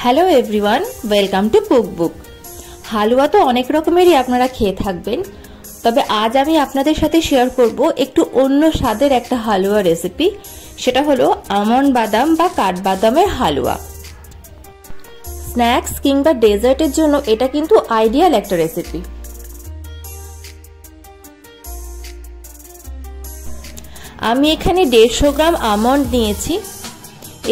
Hello everyone, welcome to Cookbook. Halwa তো অনেক রকমেরই আপনারা খেয়ে থাকবেন, তবে আজ আমি আপনাদের সাথে শেয়ার করব একটু অন্য স্বাদের একটা হালুয়া রেসিপি। সেটা হলো আমন্ড বাদাম বা কাঠবাদামের হালুয়া। স্ন্যাক্স কিংবা ডেজার্টের জন্য এটা কিন্তু আইডিয়াল একটা রেসিপি। আমি এখানে 150 গ্রাম আমন্ড নিয়েছি।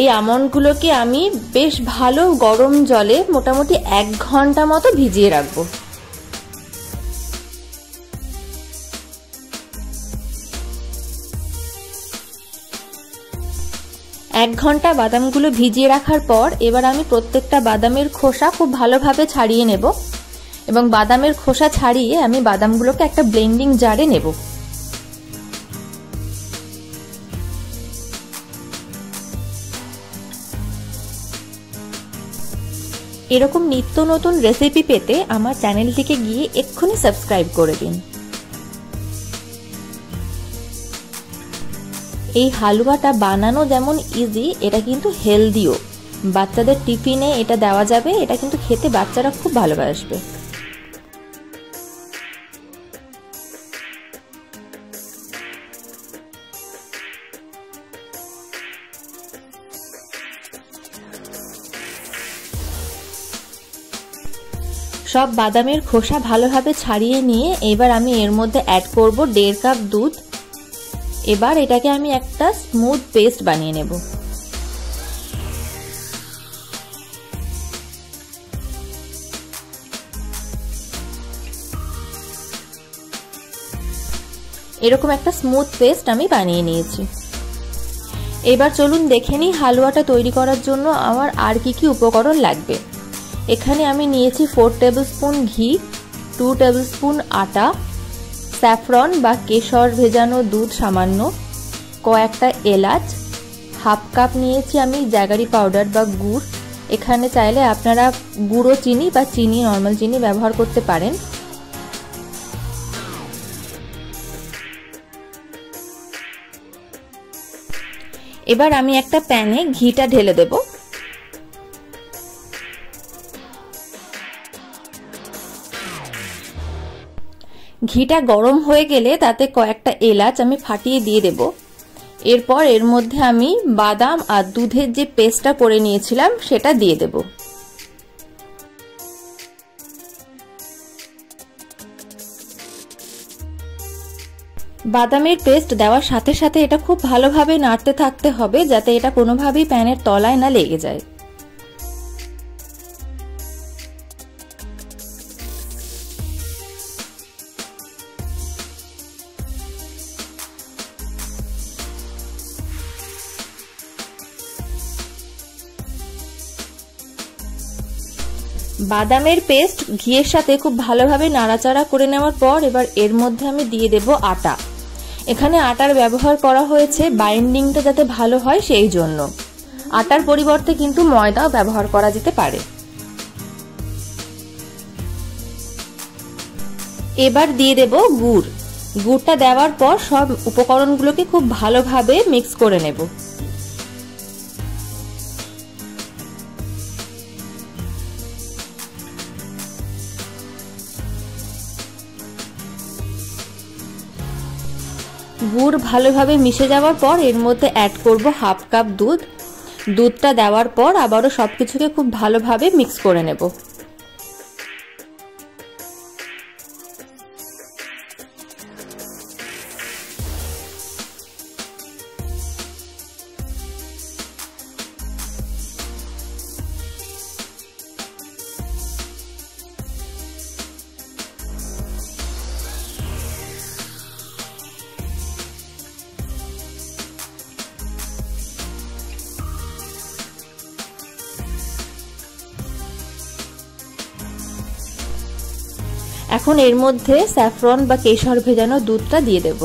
এই আমন্ডগুলোকে আমি বেশ ভালো গরম জলে মোটামুটি 1 ঘন্টা মতো ভিজিয়ে রাখবো। এক ঘন্টা বাদামগুলো ভিজিয়ে রাখার পর এবার আমি প্রত্যেকটা বাদামের খোসা খুব ভালোভাবে ছাড়িয়ে নেব এবং বাদামের খোসা ছাড়িয়ে আমি বাদামগুলোকে একটা ব্লেন্ডিং জারে নেব। এরকম নিত্য নতুন রেসিপি পেতে আমার চ্যানেলটিকে গিয়ে এক্ষুনি সাবস্ক্রাইব করে দিন। এই হালুয়াটা বানানো যেমন ইজি, এটা কিন্তু হেলদিও। বাচ্চাদের টিফিনে এটা দেওয়া যাবে, এটা কিন্তু খেতে বাচ্চারা খুব ভালোবাসবে। সব বাদামের খোসা ভালোভাবে ছাড়িয়ে নিয়ে এবার আমি এর মধ্যে অ্যাড করব 1.5 কাপ দুধ। এবার এটাকে আমি একটা স্মুথ পেস্ট বানিয়ে নেব। এরকম একটা স্মুথ পেস্ট আমি বানিয়ে নিয়েছি। এবার চলুন দেখে নিই হালুয়াটা তৈরি করার জন্য আমার আর কি উপকরণ লাগবে। এখানে আমি নিয়েছি 4 টেবিলস্পুন ঘি, 2 টেবিলস্পুন আটা, স্যাফরন বা কেশর ভেজানো দুধ সামান্য, কয়েকটা এলাচ, হাফ কাপ নিয়েছি আমি জ্যাগারি পাউডার বা গুড়। এখানে চাইলে আপনারা গুঁড়ো চিনি বা চিনি নর্মাল চিনি ব্যবহার করতে পারেন। এবার আমি একটা প্যানে ঘিটা ঢেলে দেব। ঘিটা গরম হয়ে গেলে তাতে কয়েকটা এলাচ আমি ফাটিয়ে দিয়ে দেব। এরপর এর মধ্যে আমি বাদাম আর দুধের যে পেস্টটা করে নিয়েছিলাম সেটা দিয়ে দেব। বাদামের পেস্ট দেওয়ার সাথে সাথে এটা খুব ভালোভাবে নাড়তে থাকতে হবে যাতে এটা কোনোভাবেই প্যানের তলায় না লেগে যায়। বাদামের পেস্ট ঘিয়ের সাথে খুব ভালোভাবে নাড়াচাড়া করে নেওয়ার পর এবার এর মধ্যে আমি দিয়ে দেব আটা। এখানে আটার ব্যবহার করা হয়েছে বাইন্ডিংটা যাতে ভালো হয় সেই জন্য। আটার পরিবর্তে কিন্তু ময়দাও ব্যবহার করা যেতে পারে। এবার দিয়ে দেব গুড়। গুড়টা দেওয়ার পর সব উপকরণগুলোকে খুব ভালোভাবে মিক্স করে নেব। গুড় ভালোভাবে মিশে যাওয়ার পর এর মধ্যে অ্যাড করব হাফ কাপ দুধ। দুধটা দেওয়ার পর আবারও সবকিছুকে খুব ভালোভাবে মিক্স করে নেব। এখন এর মধ্যে স্যাফরন বা কেশর ভেজানো দুধটা দিয়ে দেব।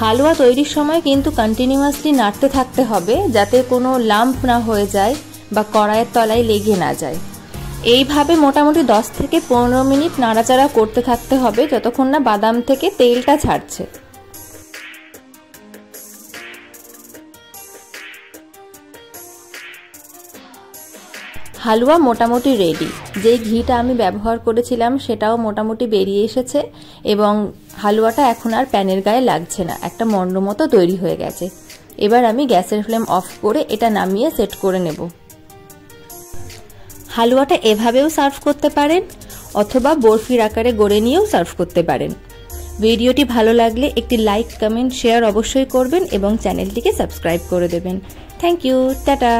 হালুয়া তৈরির সময় কিন্তু কন্টিনিউয়াসলি নাড়তে থাকতে হবে যাতে কোনো লাম্প না হয়ে যায় বা কড়াইয়ের তলায় লেগে না যায়। এইভাবে মোটামুটি 10 থেকে 15 মিনিট নাড়াচাড়া করতে থাকতে হবে যতক্ষণ না বাদাম থেকে তেলটা ছাড়ছে। হালুয়া মোটামুটি রেডি। যে ঘিটা আমি ব্যবহার করেছিলাম সেটাও মোটামুটি বেরিয়ে এসেছে এবং হালুয়াটা এখন আর প্যানের গায়ে লাগছে না, একটা মন্ড মতো তৈরি হয়ে গেছে। এবার আমি গ্যাসের ফ্লেম অফ করে এটা নামিয়ে সেট করে নেব। হালুয়াটা এভাবেও সার্ভ করতে পারেন অথবা বরফির আকারে গড়ে নিয়েও সার্ভ করতে পারেন। ভিডিওটি ভালো লাগলে একটি লাইক, কমেন্ট, শেয়ার অবশ্যই করবেন এবং চ্যানেলটিকে সাবস্ক্রাইব করে দেবেন। Thank you, tata.